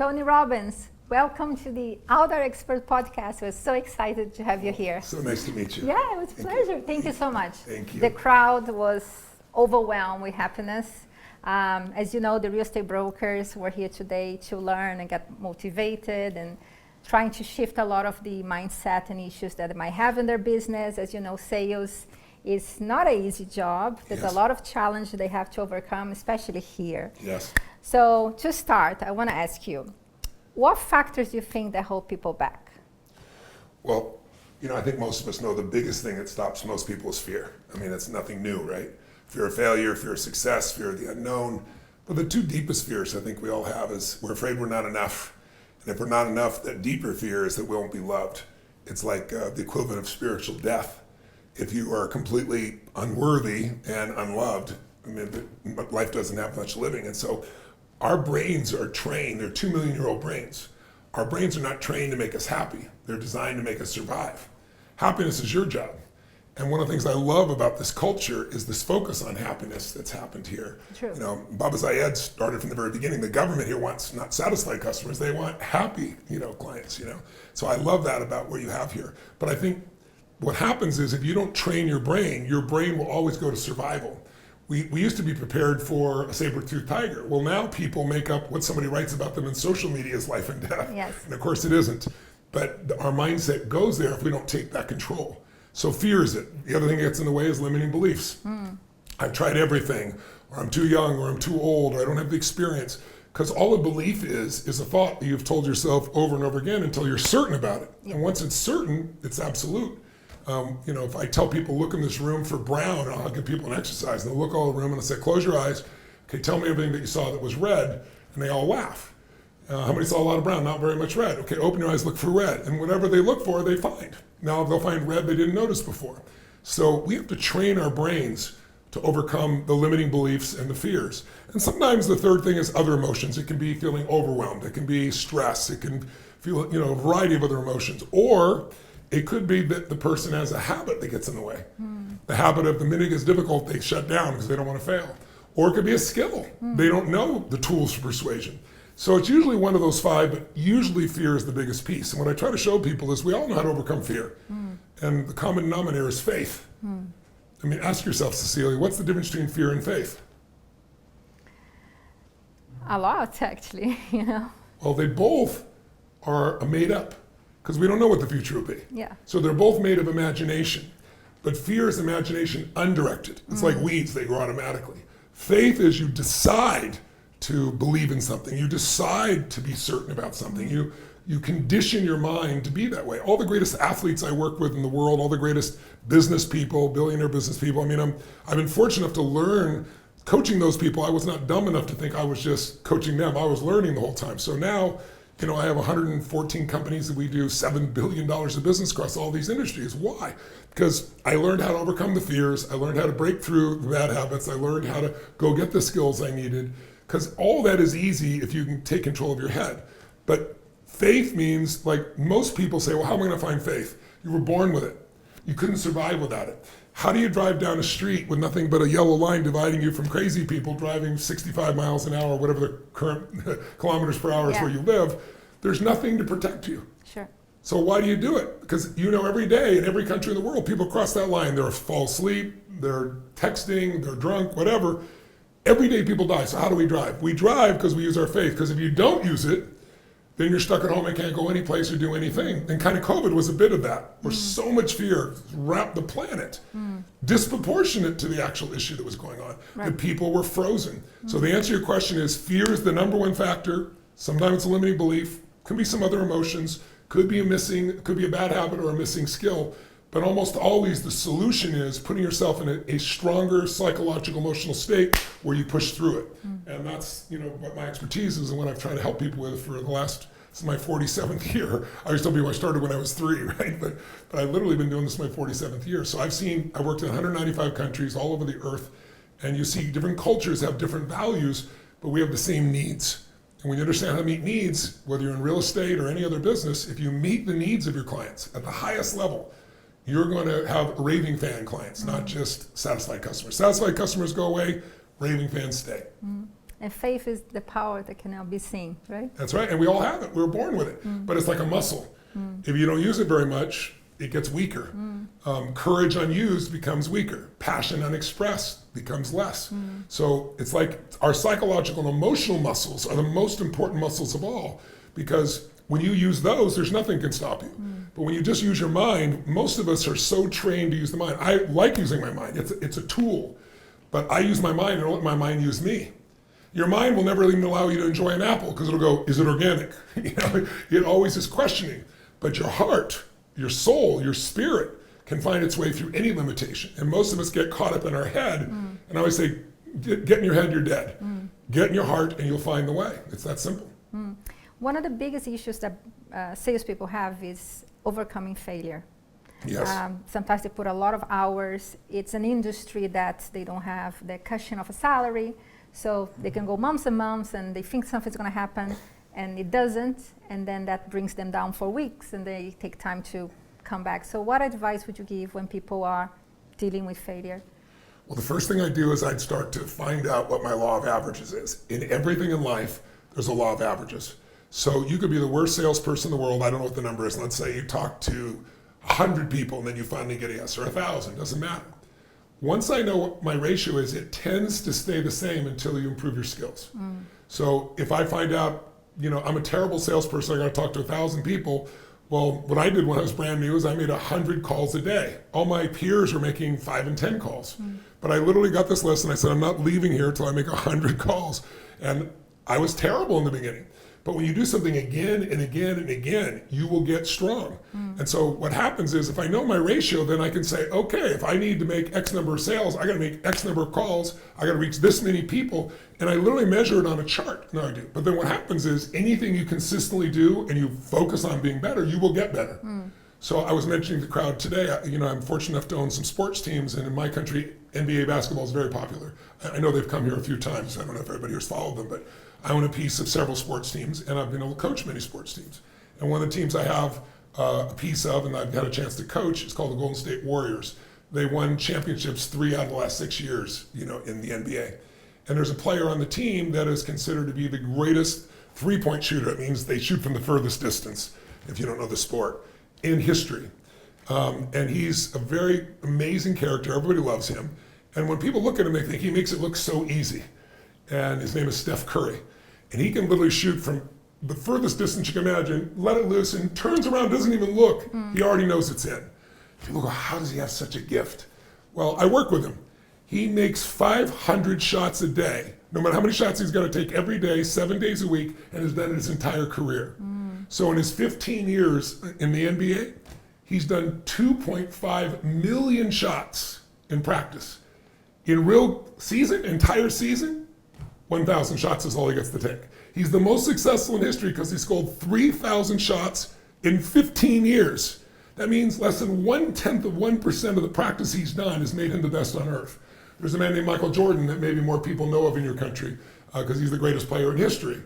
Tony Robbins, welcome to the Aldar Experts Podcast. We're so excited to have you here. So nice to meet you. Yeah, it was a pleasure. Thank you so much. Thank you. The crowd was overwhelmed with happiness. As you know, the real estate brokers were here today to learn and get motivated and trying to shift a lot of the mindset and issues that they might have in their business. As you know, sales is not an easy job. There's a lot of challenge they have to overcome, especially here. Yes. So to start, I want to ask you, what factors do you think that hold people back? Well, I think most of us know the biggest thing that stops most people is fear. I mean, it's nothing new, right? Fear of failure, fear of success, fear of the unknown. But the two deepest fears I think we all have is we're afraid we're not enough. And if we're not enough, that deeper fear is that we won't be loved. It's like the equivalent of spiritual death. If you are completely unworthy and unloved, life doesn't have much living. And so our brains are trained, they're 2 million-year-old brains. Our brains are not trained to make us happy. They're designed to make us survive. Happiness is your job. And one of the things I love about this culture is this focus on happiness that's happened here. True. Baba Zayed started from the very beginning. The government here wants not satisfied customers, they want happy, clients, So I love that about what you have here. But I think what happens is if you don't train your brain will always go to survival. We used to be prepared for a saber-toothed tiger. Well, now people make up what somebody writes about them in social media as life and death. Yes. And of course it isn't. But our mindset goes there if we don't take that control. So fear is it. The other thing that gets in the way is limiting beliefs. I've tried everything, or I'm too young, or I'm too old, or I don't have the experience. Because all a belief is a thought that you've told yourself over and over again until you're certain about it. Yep. And once it's certain, it's absolute. If I tell people, look in this room for brown, I'll give people an exercise. And they'll look all the room and I'll say, close your eyes. Okay, tell me everything that you saw that was red. And they all laugh. How many saw a lot of brown? Not very much red. Okay, open your eyes, look for red. And whatever they look for, they find. Now they'll find red they didn't notice before. So we have to train our brains to overcome the limiting beliefs and the fears. And sometimes the third thing is other emotions. It can be feeling overwhelmed. It can be stress. It can feel, a variety of other emotions. Or it could be that the person has a habit that gets in the way. The habit of the minute it gets difficult, they shut down because they don't want to fail. Or it could be a skill. They don't know the tools for persuasion. So it's usually one of those five, but usually fear is the biggest piece. And what I try to show people is we all know how to overcome fear. And the common denominator is faith. Ask yourself, Cecilia, what's the difference between fear and faith? A lot, actually, Well, they both are made up because we don't know what the future will be. Yeah. So they're both made of imagination. But fear is imagination undirected. It's like weeds, they grow automatically. Faith is you decide to believe in something. You decide to be certain about something. You condition your mind to be that way. All the greatest athletes I work with in the world, all the greatest business people, billionaire business people, I've been fortunate enough to learn coaching those people. I was not dumb enough to think I was just coaching them. I was learning the whole time. So now, I have 114 companies that we do $7 billion of business across all these industries. Why? Because I learned how to overcome the fears. I learned how to break through the bad habits. I learned how to go get the skills I needed. Because all that is easy if you can take control of your head. But faith means, like most people say, well, how am I going to find faith? You were born with it. You couldn't survive without it. How do you drive down a street with nothing but a yellow line dividing you from crazy people driving 65 miles an hour, whatever the current kilometers per hour is where you live? There's nothing to protect you. Sure. So why do you do it? Because every day in every country in the world, people cross that line. They're fall asleep, they're texting, they're drunk, whatever. Every day people die. So how do we drive? We drive because we use our faith. Because if you don't use it, then you're stuck at home and can't go any place or do anything. And kind of COVID was a bit of that, where so much fear wrapped the planet, disproportionate to the actual issue that was going on. Right. The people were frozen. So the answer to your question is fear is the number one factor. Sometimes it's a limiting belief. Could be some other emotions. Could be a bad habit or a missing skill. But almost always the solution is putting yourself in a stronger psychological, emotional state where you push through it. And that's what my expertise is and what I've tried to help people with for the last, this is my 47th year. I always tell people I started when I was 3, right? But I've literally been doing this my 47th year. So I worked in 195 countries all over the earth, and you see different cultures have different values, but we have the same needs. And when you understand how to meet needs, whether you're in real estate or any other business, if you meet the needs of your clients at the highest level, you're going to have raving fan clients, not just satisfied customers. Satisfied customers go away, raving fans stay. And faith is the power that cannot be seen, right? That's right, and we all have it. We were born with it, but it's like a muscle. If you don't use it very much, it gets weaker. Courage unused becomes weaker. Passion unexpressed becomes less. So it's like our psychological and emotional muscles are the most important muscles of all, because when you use those, there's nothing can stop you. But when you just use your mind, most of us are so trained to use the mind. I like using my mind. It's a tool, but I use my mind and I let my mind use me. Your mind will never even allow you to enjoy an apple because it'll go, is it organic? It always is questioning. But your heart, your soul, your spirit can find its way through any limitation. And most of us get caught up in our head. And I always say, get in your head, you're dead. Get in your heart and you'll find the way. It's that simple. One of the biggest issues that salespeople have is overcoming failure. Yes. Sometimes they put a lot of hours. It's an industry that they don't have the cushion of a salary. So they can go months and months and they think something's going to happen and it doesn't. And then that brings them down for weeks and they take time to come back. So what advice would you give when people are dealing with failure? Well, the first thing I do is I'd start to find out what my law of averages is. In everything in life, there's a law of averages. So you could be the worst salesperson in the world. I don't know what the number is. Let's say you talk to 100 people and then you finally get a yes, or 1,000, doesn't matter. Once I know what my ratio is, it tends to stay the same until you improve your skills. So if I find out, I'm a terrible salesperson, I got to talk to 1,000 people. Well, what I did when I was brand new is I made 100 calls a day. All my peers were making 5 and 10 calls. But I literally got this list and I said, I'm not leaving here until I make 100 calls. And I was terrible in the beginning. But when you do something again and again and again, you will get strong. And so what happens is if I know my ratio, then I can say, okay, if I need to make X number of sales, I got to make X number of calls. I got to reach this many people. And I literally measure it on a chart. No, I do. But then what happens is anything you consistently do and you focus on being better, you will get better. So I was mentioning to the crowd today, I'm fortunate enough to own some sports teams. And in my country, NBA basketball is very popular. I know they've come here a few times. I don't know if everybody here's followed them, but I own a piece of several sports teams, and I've been able to coach many sports teams. And one of the teams I have a piece of, and I've had a chance to coach, is called the Golden State Warriors. They won championships 3 out of the last 6 years, in the NBA. And there's a player on the team that is considered to be the greatest three-point shooter. It means they shoot from the furthest distance, if you don't know the sport, in history. And he's a very amazing character. Everybody loves him. And when people look at him, they think he makes it look so easy. And his name is Steph Curry. And he can literally shoot from the furthest distance you can imagine, let it loose, and turns around, doesn't even look. He already knows it's in. People go, how does he have such a gift? Well, I work with him. He makes 500 shots a day, no matter how many shots he's got to take every day, 7 days a week, and has done it his entire career. So in his 15 years in the NBA, he's done 2.5 million shots in practice. In real season, entire season, 1,000 shots is all he gets to take. He's the most successful in history because he scored 3,000 shots in 15 years. That means less than 0.1% of the practice he's done has made him the best on earth. There's a man named Michael Jordan that maybe more people know of in your country because he's the greatest player in history.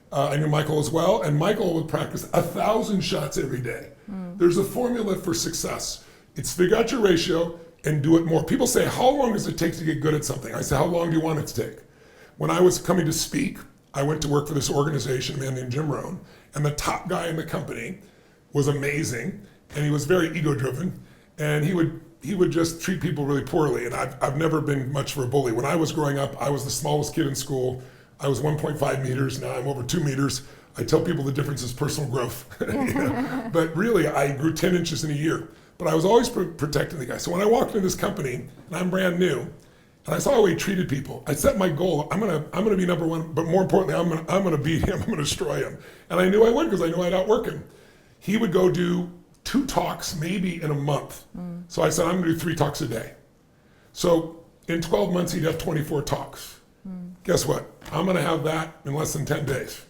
I knew Michael as well, and Michael would practice 1,000 shots every day. There's a formula for success. It's figure out your ratio and do it more. People say, how long does it take to get good at something? I say, how long do you want it to take? When I was coming to speak, I went to work for this organization, a man named Jim Rohn, and the top guy in the company was amazing, and he was very ego-driven, and he would just treat people really poorly, and I've never been much for a bully. When I was growing up, I was the smallest kid in school. I was 1.5 meters, now I'm over 2 meters. I tell people the difference is personal growth. But really, I grew 10 inches in a year. But I was always protecting the guy. So when I walked into this company, and I'm brand new, and I saw how he treated people, I set my goal. I'm gonna be number one, but more importantly, I'm gonna beat him. I'm gonna destroy him. And I knew I would because I knew I'd outwork him. He would go do 2 talks maybe in a month. So I said, I'm gonna do 3 talks a day. So in 12 months, he'd have 24 talks. Guess what? I'm gonna have that in less than 10 days.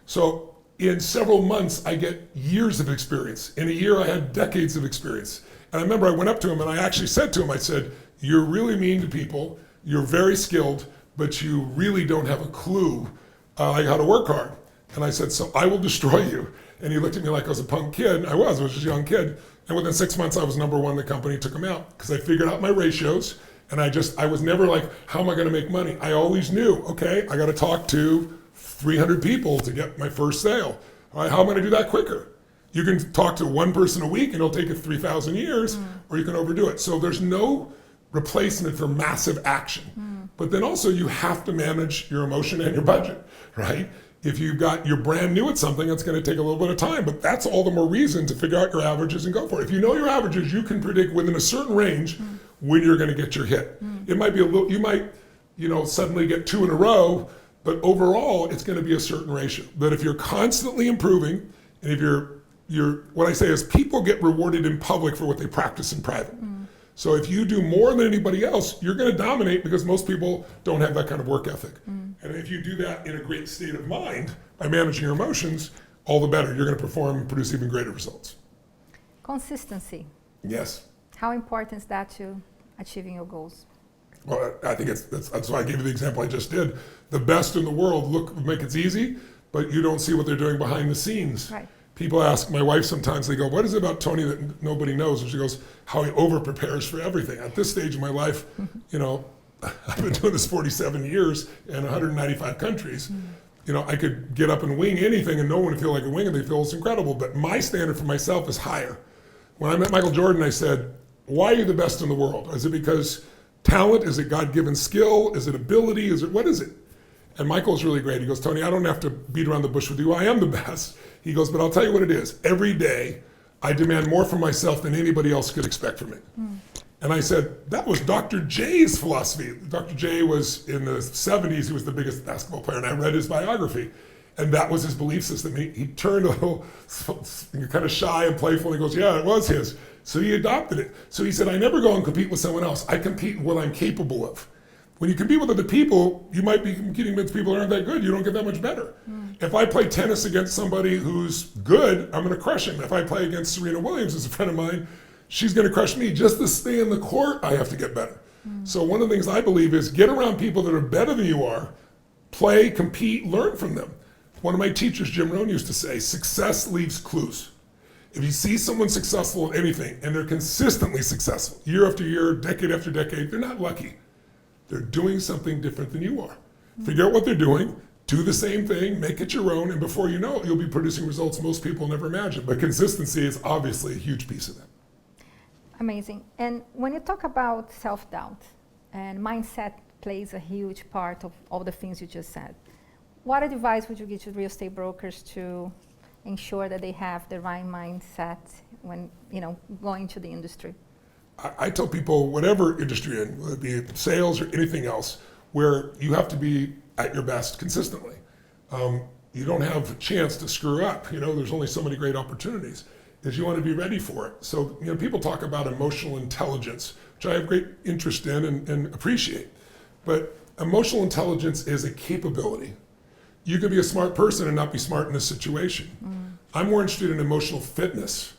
So in several months, I get years of experience. In a year, I had decades of experience. And I remember I went up to him and I actually said to him, I said, you're really mean to people, you're very skilled, but you really don't have a clue how to work hard. And I said, so I will destroy you. And he looked at me like I was a punk kid. I was just a young kid. And within 6 months, I was number one in the company, took him out because I figured out my ratios. And I was never like, how am I going to make money? I always knew, okay, I got to talk to 300 people to get my first sale. All right, how am I going to do that quicker? You can talk to one person a week and it'll take you 3,000 years, or you can overdo it. So there's no replacement for massive action. But then also you have to manage your emotion and your budget, right? If you're brand new at something, it's going to take a little bit of time, but that's all the more reason to figure out your averages and go for it. If you know your averages, you can predict within a certain range when you're going to get your hit. It might be you might, suddenly get 2 in a row, but overall it's going to be a certain ratio. But if you're constantly improving, and if what I say is people get rewarded in public for what they practice in private. So if you do more than anybody else, you're going to dominate because most people don't have that kind of work ethic. And if you do that in a great state of mind by managing your emotions, all the better. You're going to perform and produce even greater results. Consistency. Yes. How important is that to achieving your goals? Well, I think that's why I gave you the example I just did. The best in the world make it easy, but you don't see what they're doing behind the scenes. Right. People ask my wife sometimes, they go, what is it about Tony that nobody knows? And she goes, how he over prepares for everything. At this stage of my life, I've been doing this 47 years in 195 countries. I could get up and wing anything and no one would feel like a wing and they feel it's incredible. But my standard for myself is higher. When I met Michael Jordan, I said, why are you the best in the world? Is it because talent? Is it God-given skill? Is it ability? What is it? And Michael's really great. He goes, Tony, I don't have to beat around the bush with you. I am the best. He goes, but I'll tell you what it is. Every day, I demand more from myself than anybody else could expect from me. And I said, that was Dr. J's philosophy. Dr. J was in the 70s, he was the biggest basketball player, and I read his biography. And that was his belief system. He turned a little kind of shy and playful, and he goes, yeah, it was his. So he adopted it. So he said, I never go and compete with someone else. I compete with what I'm capable of. When you compete with other people, you might be competing against people who aren't that good. You don't get that much better. If I play tennis against somebody who's good, I'm going to crush him. If I play against Serena Williams, who's a friend of mine, she's going to crush me. Just to stay in the court, I have to get better. So one of the things I believe is get around people that are better than you are, play, compete, learn from them. One of my teachers, Jim Rohn, used to say, success leaves clues. If you see someone successful at anything, and they're consistently successful, year after year, decade after decade, they're not lucky. They're doing something different than you are. Figure out what they're doing, do the same thing, make it your own, and before you know it, you'll be producing results most people never imagine. But consistency is obviously a huge piece of that. Amazing. And when you talk about self-doubt, and mindset plays a huge part of all the things you just said, what advice would you give to real estate brokers to ensure that they have the right mindset when going to the industry? I tell people, whatever industry you're in, whether it be sales or anything else, where you have to be at your best consistently. You don't have a chance to screw up. There's only so many great opportunities. Is you want to be ready for it. So, people talk about emotional intelligence, which I have great interest in and appreciate. But emotional intelligence is a capability. You could be a smart person and not be smart in this situation. I'm more interested in emotional fitness.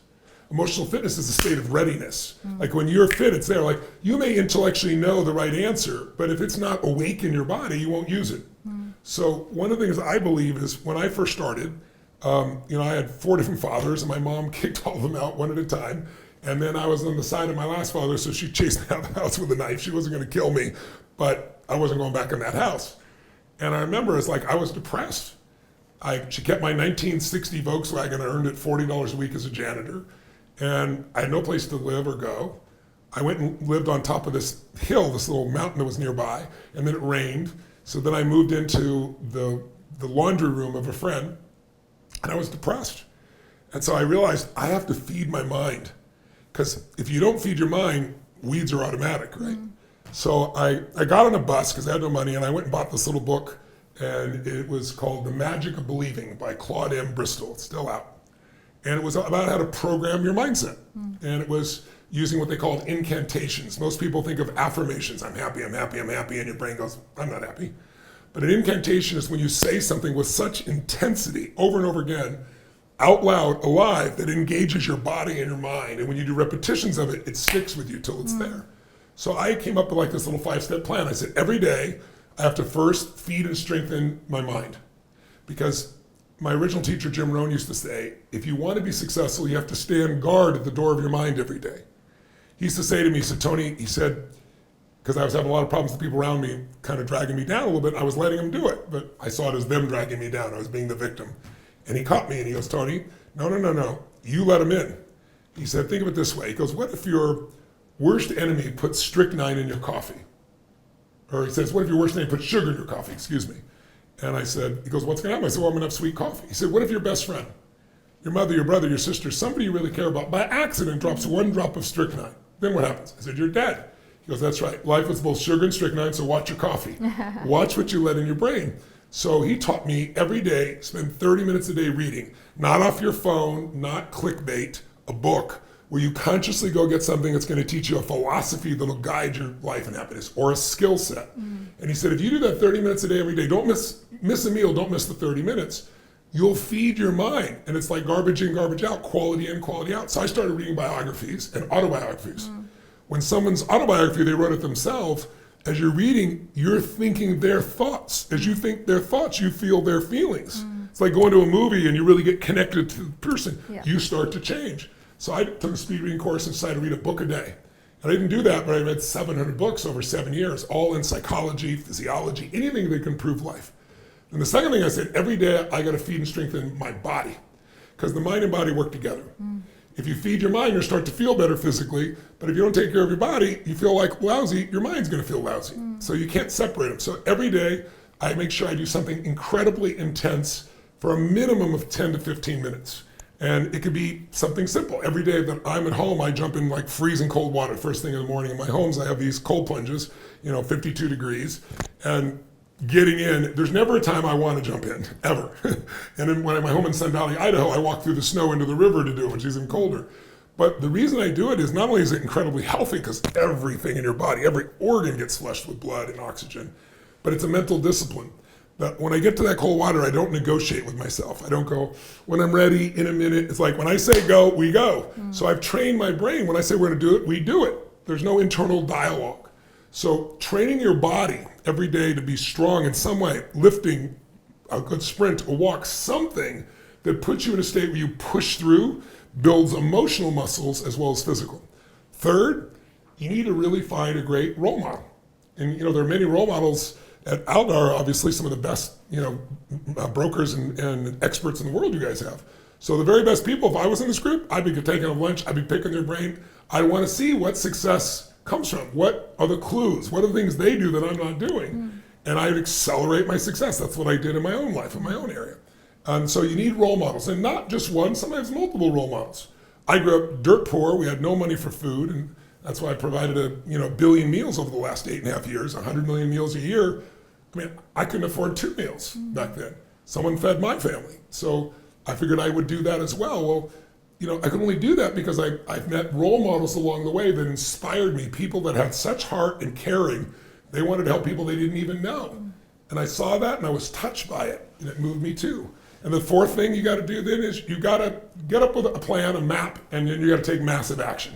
Emotional fitness is a state of readiness. Like when you're fit, it's there. Like you may intellectually know the right answer, but if it's not awake in your body, you won't use it. So one of the things I believe is when I first started, I had 4 different fathers and my mom kicked all of them out one at a time. And then I was on the side of my last father, so she chased me out of the house with a knife. She wasn't going to kill me, but I wasn't going back in that house. And I remember it's like I was depressed. She kept my 1960 Volkswagen. I earned it $40 a week as a janitor. And I had no place to live or go. I went and lived on top of this hill, this little mountain that was nearby, and then it rained. So then I moved into the laundry room of a friend, and I was depressed. And so I realized I have to feed my mind, because if you don't feed your mind, weeds are automatic, right? So I got on a bus because I had no money, and I went and bought this little book, and it was called The Magic of Believing by Claude M. Bristol. It's still out. And it was about how to program your mindset. And it was using what they called incantations. Most people think of affirmations. I'm happy, I'm happy, I'm happy. And your brain goes, I'm not happy. But an incantation is when you say something with such intensity over and over again, out loud, alive, that engages your body and your mind. And when you do repetitions of it, it sticks with you till it's there. So I came up with like this little 5-step plan. I said, every day I have to first feed and strengthen my mind. Because my original teacher, Jim Rohn, used to say, if you want to be successful, you have to stand guard at the door of your mind every day. He used to say to me, he said, Tony, he said, because I was having a lot of problems with people around me kind of dragging me down a little bit. I was letting them do it, but I saw it as them dragging me down. I was being the victim. And he caught me and he goes, Tony, no. You let them in. He said, think of it this way. He goes, what if your worst enemy puts strychnine in your coffee? Or he says, what if your worst enemy puts sugar in your coffee? Excuse me. And I said, he goes, what's going to happen? I said, well, I'm going to have sweet coffee. He said, what if your best friend, your mother, your brother, your sister, somebody you really care about, by accident drops 1 drop of strychnine? Then what happens? I said, you're dead. He goes, that's right. Life is both sugar and strychnine, so watch your coffee. Watch what you let in your brain. So he taught me every day, spend 30 minutes a day reading, not off your phone, not clickbait, a book, where you consciously go get something that's going to teach you a philosophy that'll guide your life and happiness, or a skill set. And he said, if you do that 30 minutes a day every day, don't miss a meal, don't miss the 30 minutes, you'll feed your mind. And it's like garbage in, garbage out, quality in, quality out. So I started reading biographies and autobiographies. When someone's autobiography, they wrote it themselves, as you're reading, you're thinking their thoughts. As you think their thoughts, you feel their feelings. It's like going to a movie and you really get connected to the person. Yeah. You start to change. So I took a speed reading course and decided to read a book a day. And I didn't do that, but I read 700 books over 7 years, all in psychology, physiology, anything that can improve life. And the second thing I said, every day I got to feed and strengthen my body, because the mind and body work together. If you feed your mind, you'll start to feel better physically, but if you don't take care of your body, you feel like lousy, your mind's going to feel lousy. So you can't separate them. So every day I make sure I do something incredibly intense for a minimum of 10 to 15 minutes. And it could be something simple. Every day that I'm at home, I jump in like freezing cold water first thing in the morning. In my homes, I have these cold plunges, 52 degrees. And getting in, there's never a time I want to jump in, ever. And then when I'm at home in Sun Valley, Idaho, I walk through the snow into the river to do it, which is even colder. But the reason I do it is not only is it incredibly healthy, because everything in your body, every organ gets flushed with blood and oxygen, but it's a mental discipline. That when I get to that cold water, I don't negotiate with myself. I don't go, when I'm ready, in a minute. It's like, when I say go, we go. So I've trained my brain. When I say we're going to do it, we do it. There's no internal dialogue. So training your body every day to be strong in some way, lifting, a good sprint, a walk, something that puts you in a state where you push through, builds emotional muscles as well as physical. Third, you need to really find a great role model. And there are many role models. At Aldar, obviously, some of the best, brokers and experts in the world you guys have. So the very best people, if I was in this group, I'd be taking them lunch, I'd be picking their brain. I want to see what success comes from. What are the clues? What are the things they do that I'm not doing? And I'd accelerate my success. That's what I did in my own life, in my own area. And so you need role models, and not just one, sometimes multiple role models. I grew up dirt poor. We had no money for food, and that's why I provided a billion meals over the last 8.5 years, 100 million meals a year. I couldn't afford 2 meals back then. Someone fed my family. So I figured I would do that as well. Well, I could only do that because I've met role models along the way that inspired me, people that had such heart and caring. They wanted to help people they didn't even know. And I saw that and I was touched by it, and it moved me too. And the fourth thing you got to do then is you got to get up with a plan, a map, and then you got to take massive action.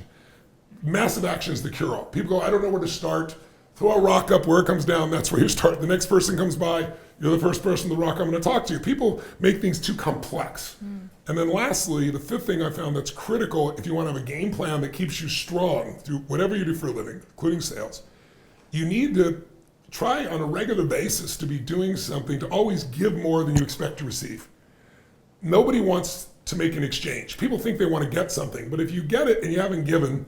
Massive action is the cure-all. People go, I don't know where to start. Throw a rock up, where it comes down, that's where you start. The next person comes by, you're the first person the rock I'm going to talk to. People make things too complex. And then lastly, the fifth thing I found that's critical if you want to have a game plan that keeps you strong through whatever you do for a living, including sales, you need to try on a regular basis to be doing something to always give more than you expect to receive. Nobody wants to make an exchange. People think they want to get something, but if you get it and you haven't given,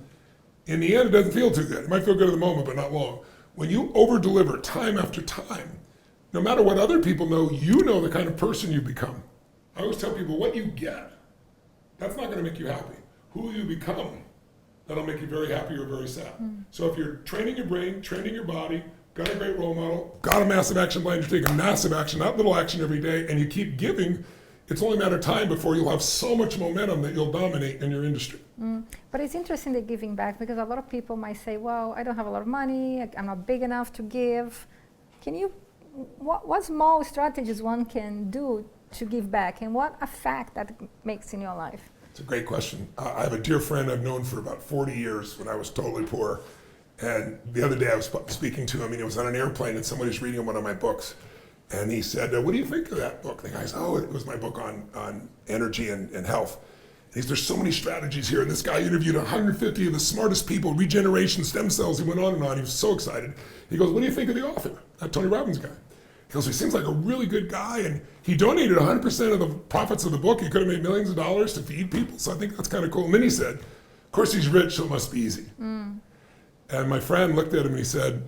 in the end, it doesn't feel too good. It might feel good at the moment, but not long. When you over-deliver time after time, no matter what other people know, you know the kind of person you become. I always tell people, what you get, that's not going to make you happy. Who you become, that'll make you very happy or very sad. So if you're training your brain, training your body, got a great role model, got a massive action plan, you're taking massive action, not little action every day, and you keep giving, it's only a matter of time before you'll have so much momentum that you'll dominate in your industry. But it's interesting, the giving back, because a lot of people might say, well, I don't have a lot of money, I'm not big enough to give. What small strategies one can do to give back, and what effect that makes in your life? It's a great question. I have a dear friend I've known for about 40 years when I was totally poor. And the other day I was speaking to him, and he was on an airplane and somebody was reading one of my books. And he said, what do you think of that book? The guy said, it was my book on energy and health. There's so many strategies here. And this guy interviewed 150 of the smartest people, regeneration, stem cells. He went on and on. He was so excited. He goes, what do you think of the author, that Tony Robbins guy? He goes, he seems like a really good guy. And he donated 100% of the profits of the book. He could have made millions of dollars to feed people. So I think that's kind of cool. And then he said, of course he's rich, so it must be easy. And my friend looked at him and he said,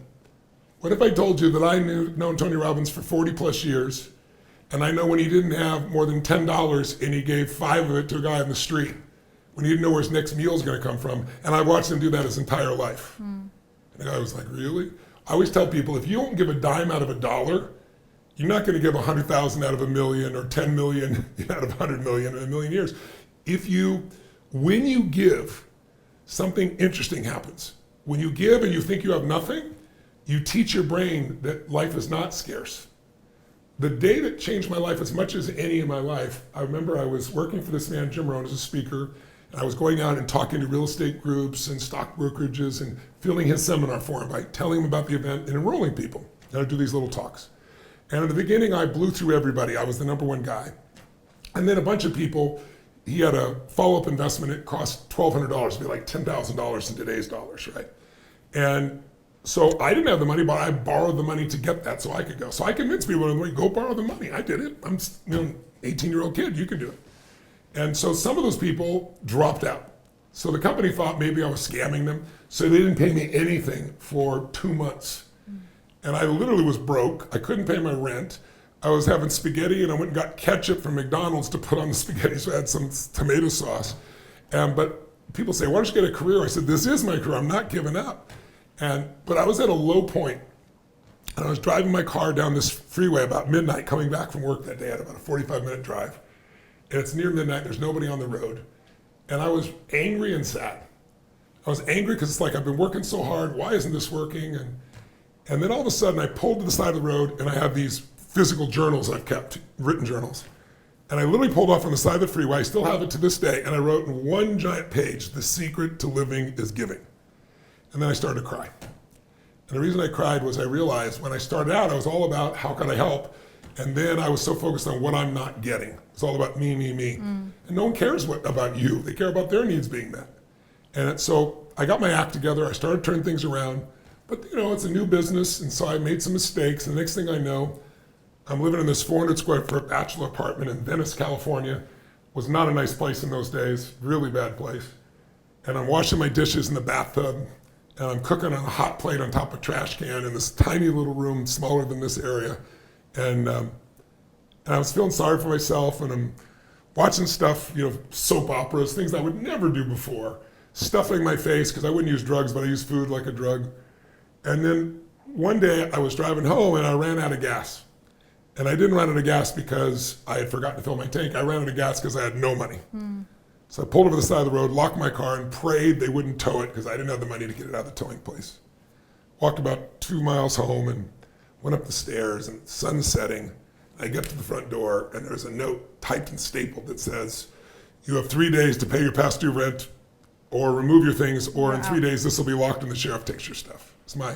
what if I told you that I known Tony Robbins for 40 plus years, and I know when he didn't have more than $10 and he gave 5 of it to a guy on the street, when he didn't know where his next meal was going to come from, and I watched him do that his entire life. And the guy was like, really? I always tell people, if you don't give a dime out of a dollar, you're not going to give 100,000 out of a million or 10 million out of 100 million in a million years. When you give, something interesting happens. When you give and you think you have nothing, you teach your brain that life is not scarce. The day that changed my life as much as any in my life, I remember I was working for this man, Jim Rohn, as a speaker, and I was going out and talking to real estate groups and stock brokerages and filling his seminar for him by telling him about the event and enrolling people. And I'd do these little talks. And in the beginning, I blew through everybody. I was the number one guy. And then a bunch of people, he had a follow-up investment. It cost $1,200, it'd be like $10,000 in today's dollars, right? And so I didn't have the money, but I borrowed the money to get that so I could go. So I convinced people, go borrow the money. I did it. I'm an 18-year-old kid, you can do it. And so some of those people dropped out. So the company thought maybe I was scamming them. So they didn't pay me anything for 2 months. And I literally was broke. I couldn't pay my rent. I was having spaghetti and I went and got ketchup from McDonald's to put on the spaghetti. So I had some tomato sauce. But people say, why don't you get a career? I said, this is my career. I'm not giving up. But I was at a low point. And I was driving my car down this freeway about midnight, coming back from work that day. I had about a 45-minute drive. And it's near midnight. There's nobody on the road. And I was angry and sad. I was angry because it's like, I've been working so hard. Why isn't this working? And then all of a sudden, I pulled to the side of the road, and I have these physical journals I've kept, written journals. And I literally pulled off on the side of the freeway. I still have it to this day. And I wrote in one giant page, the secret to living is giving. And then I started to cry. And the reason I cried was I realized when I started out, I was all about how can I help? And then I was so focused on what I'm not getting. It's all about me, me, me. And no one cares about you. They care about their needs being met. And so I got my act together. I started turning things around. But it's a new business. And so I made some mistakes. And the next thing I know, I'm living in this 400 square foot bachelor apartment in Venice, California. Was not a nice place in those days, really bad place. And I'm washing my dishes in the bathtub. And I'm cooking on a hot plate on top of a trash can in this tiny little room, smaller than this area. And I was feeling sorry for myself, and I'm watching stuff, soap operas, things I would never do before, stuffing my face, because I wouldn't use drugs, but I use food like a drug. And then one day I was driving home and I ran out of gas. And I didn't run out of gas because I had forgotten to fill my tank. I ran out of gas because I had no money. So I pulled over the side of the road, locked my car, and prayed they wouldn't tow it because I didn't have the money to get it out of the towing place. Walked about 2 miles home and went up the stairs, and the sun's setting. I get to the front door, and there's a note typed and stapled that says, you have 3 days to pay your past due rent or remove your things, or in 3 days this will be locked and the sheriff takes your stuff. It's my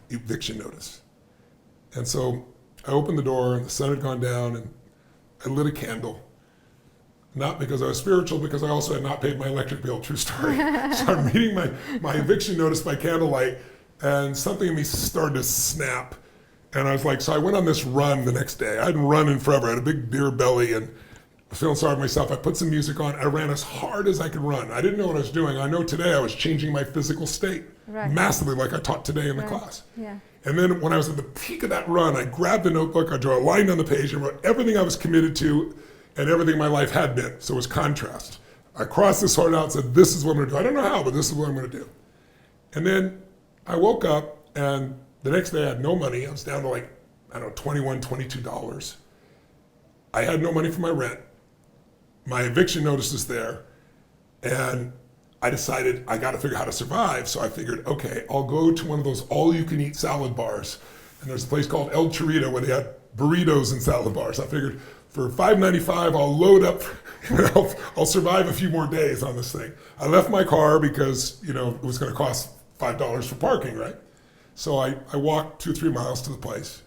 eviction notice. And so I opened the door, and the sun had gone down, and I lit a candle. Not because I was spiritual, because I also had not paid my electric bill, true story. So I'm reading my eviction notice by candlelight, and something in me started to snap. And I was like, so I went on this run the next day. I hadn't run in forever. I had a big beer belly and feeling sorry for myself. I put some music on. I ran as hard as I could run. I didn't know what I was doing. I know today I was changing my physical state massively, like I taught today in the class. And then when I was at the peak of that run, I grabbed the notebook, I drew a line down the page and wrote everything I was committed to and everything my life had been. So it was contrast. I crossed this heart out and said, this is what I'm gonna do. I don't know how, but this is what I'm gonna do. And then I woke up, and the next day I had no money. I was down to $21, $22. I had no money for my rent. My eviction notice is there. And I decided I got to figure out how to survive. So I figured, okay, I'll go to one of those all-you-can-eat salad bars. And there's a place called El Chorrito where they had burritos and salad bars. I figured for $5.95, I'll load up, I'll survive a few more days on this thing. I left my car because, it was going to cost $5 for parking, right? So I walked 2 or 3 miles to the place.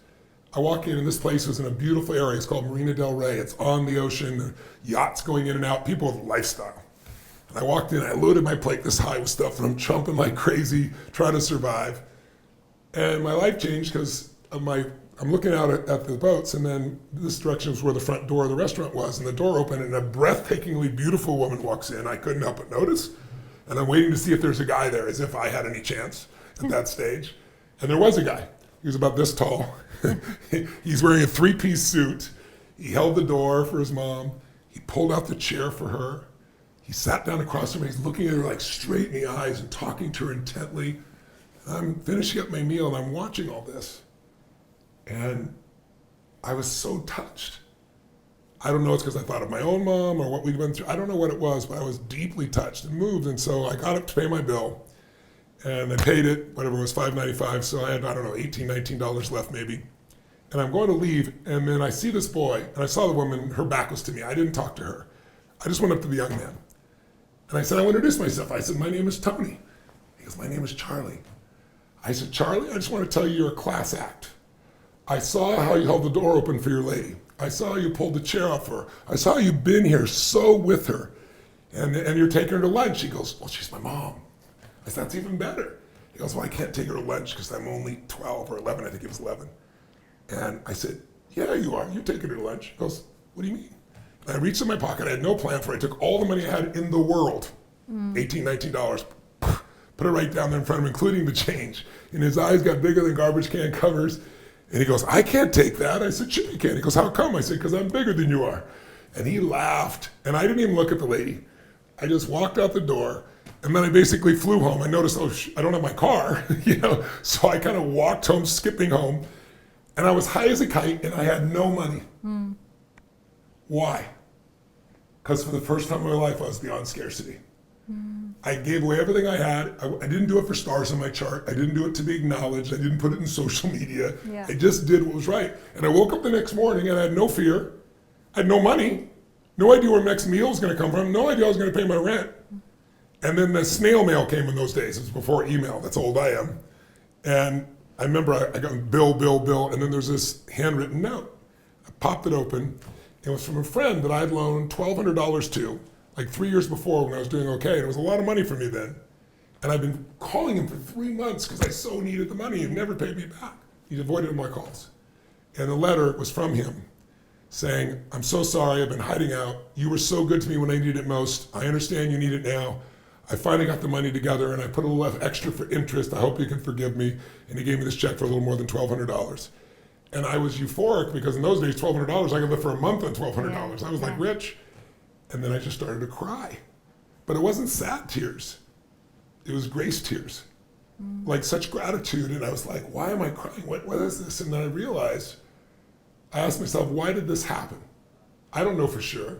I walk in and this place was in a beautiful area. It's called Marina del Rey. It's on the ocean, the yachts going in and out, people with lifestyle. And I walked in, I loaded my plate this high with stuff, and I'm chomping like crazy, trying to survive. And my life changed because I'm looking out at the boats, and then this direction was where the front door of the restaurant was, and the door opened, and a breathtakingly beautiful woman walks in. I couldn't help but notice. And I'm waiting to see if there's a guy there, as if I had any chance at that stage. And there was a guy. He was about this tall. He's wearing a 3-piece suit. He held the door for his mom. He pulled out the chair for her. He sat down across from me. He's looking at her like straight in the eyes and talking to her intently. I'm finishing up my meal and I'm watching all this. And I was so touched. I don't know, it's because I thought of my own mom or what we'd been through. I don't know what it was, but I was deeply touched and moved. And so I got up to pay my bill. And I paid it, whatever it was, $5.95. So I had, I don't know, $18, $19 left maybe. And I'm going to leave, and then I see this boy, and I saw the woman, her back was to me. I didn't talk to her. I just went up to the young man. And I said, I want to introduce myself. I said, my name is Tony. He goes, my name is Charlie. I said, Charlie, I just want to tell you you're a class act. I saw how you held the door open for your lady. I saw you pulled the chair off for her. I saw you been here so with her. And you're taking her to lunch. He goes, well, she's my mom. I said, that's even better. He goes, well, I can't take her to lunch because I'm only 12 or 11. I think he was 11. And I said, yeah, you are. You're taking her to lunch. He goes, what do you mean? And I reached in my pocket. I had no plan for it. I took all the money I had in the world, $18, $19, put it right down there in front of him, including the change. And his eyes got bigger than garbage can covers. And he goes, I can't take that. I said, sure you can. He goes, how come? I said, because I'm bigger than you are. And he laughed. And I didn't even look at the lady. I just walked out the door. And then I basically flew home. I noticed, I don't have my car, So I kind of walked home, skipping home. And I was high as a kite, and I had no money. Why? Because for the first time in my life, I was beyond scarcity. I gave away everything I had. I didn't do it for stars on my chart. I didn't do it to be acknowledged. I didn't put it in social media. Yeah. I just did what was right. And I woke up the next morning, and I had no fear. I had no money. No idea where the next meal was going to come from. No idea I was going to pay my rent. And then the snail mail came in those days. It was before email. That's how old I am. And I remember I got bill, and then there's this handwritten note. I popped it open. It was from a friend that I'd loaned $1,200 to, like 3 years before when I was doing okay. And it was a lot of money for me then. And I've been calling him for 3 months because I so needed the money. He never paid me back. He avoided my calls. And the letter was from him saying, I'm so sorry, I've been hiding out. You were so good to me when I needed it most. I understand you need it now. I finally got the money together and I put a little extra for interest. I hope you can forgive me. And he gave me this check for a little more than $1,200. And I was euphoric because in those days, $1,200, I could live for a month on $1,200. I was like rich. And then I just started to cry. But it wasn't sad tears. It was grace tears. Like such gratitude. And I was like, why am I crying? What is this? And then I realized, I asked myself, why did this happen? I don't know for sure.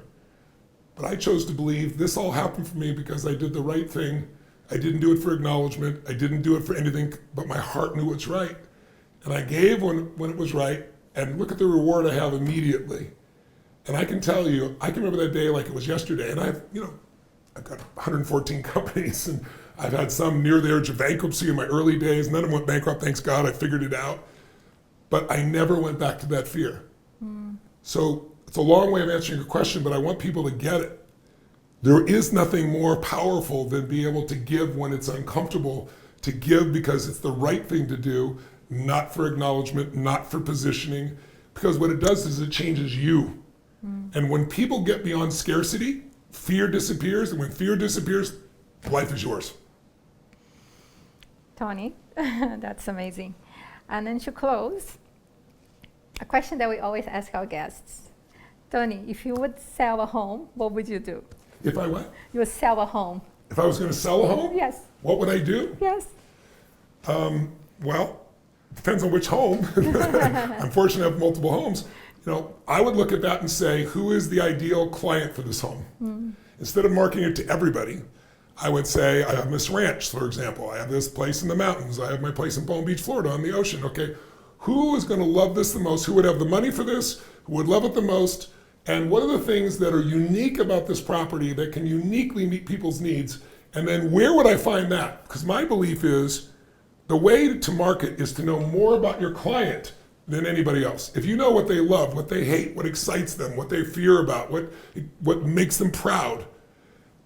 But I chose to believe this all happened for me because I did the right thing. I didn't do it for acknowledgement. I didn't do it for anything, but my heart knew what's right. And I gave when it was right, and look at the reward I have immediately. And I can tell you, I can remember that day like it was yesterday. And I've got 114 companies, and I've had some near the edge of bankruptcy in my early days. None of them went bankrupt, thanks God, I figured it out. But I never went back to that fear. So it's a long way of answering your question, but I want people to get it. There is nothing more powerful than being able to give when it's uncomfortable, to give because it's the right thing to do, not for acknowledgement, not for positioning, because what it does is it changes you. And when people get beyond scarcity, fear disappears, and when fear disappears, life is yours. Tony, that's amazing. And then to close, a question that we always ask our guests. Tony, if you would sell a home, what would you do? If I what? You would sell a home. If I was going to sell a home? Yes. What would I do? Yes. Well, depends on which home. I'm fortunate to have multiple homes. I would look at that and say, who is the ideal client for this home? Instead of marketing it to everybody, I would say, I have this ranch, for example. I have this place in the mountains. I have my place in Palm Beach, Florida on the ocean. Okay, who is going to love this the most? Who would have the money for this? Who would love it the most? And what are the things that are unique about this property that can uniquely meet people's needs? And then where would I find that? Because my belief is the way to market is to know more about your client than anybody else. If you know what they love, what they hate, what excites them, what they fear about, what makes them proud,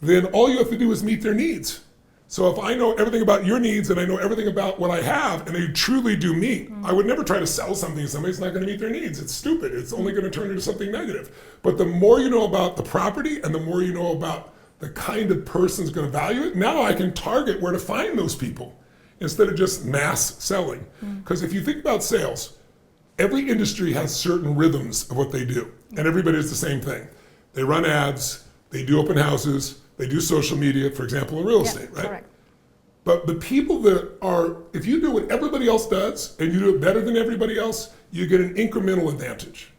then all you have to do is meet their needs. So if I know everything about your needs and I know everything about what I have and they truly do meet, I would never try to sell something to somebody who's not going to meet their needs. It's stupid. It's only going to turn into something negative. But the more you know about the property and the more you know about the kind of person who's going to value it, now I can target where to find those people instead of just mass selling. Because if you think about sales, every industry has certain rhythms of what they do. And everybody does the same thing. They run ads, they do open houses, they do social media, for example, in real estate, right? Correct. But the people that are, if you do what everybody else does and you do it better than everybody else, you get an incremental advantage.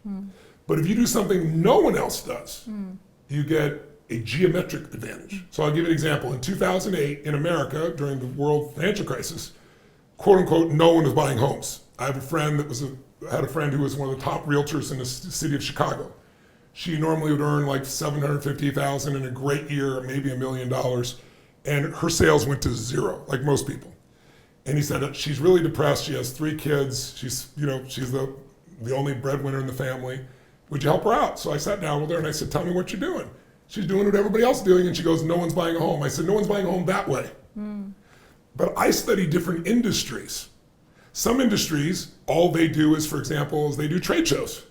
But if you do something no one else does, you get a geometric advantage. So I'll give you an example. In 2008, in America, during the world financial crisis, quote unquote, no one was buying homes. I have a friend that had a friend who was one of the top realtors in the city of Chicago. She normally would earn like $750,000 in a great year, maybe $1 million, and her sales went to zero, like most people. And he said she's really depressed. She has 3 kids. She's the only breadwinner in the family. Would you help her out? So I sat down with her and I said, "Tell me what you're doing." She's doing what everybody else is doing, and she goes, "No one's buying a home." I said, "No one's buying a home that way." But I study different industries. Some industries, all they do is, for example, is they do trade shows.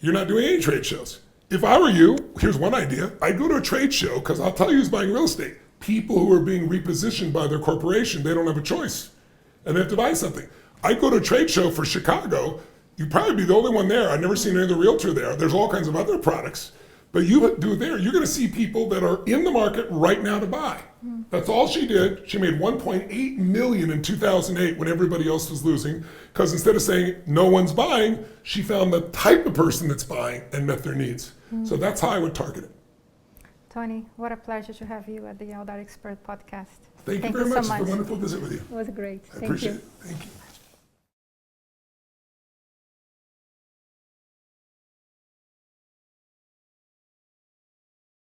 You're not doing any trade shows. If I were you, here's one idea. I'd go to a trade show, because I'll tell you who's buying real estate. People who are being repositioned by their corporation, they don't have a choice. And they have to buy something. I'd go to a trade show for Chicago. You'd probably be the only one there. I've never seen any other realtor there. There's all kinds of other products. But you do it there, you're going to see people that are in the market right now to buy. That's all she did. She made $1.8 million in 2008 when everybody else was losing, because instead of saying no one's buying, she found the type of person that's buying and met their needs. So that's how I would target it. Tony, what a pleasure to have you at the Aldar Experts Podcast. Thank you very much. It's been a wonderful visit with you. It was great. I appreciate it. Thank you.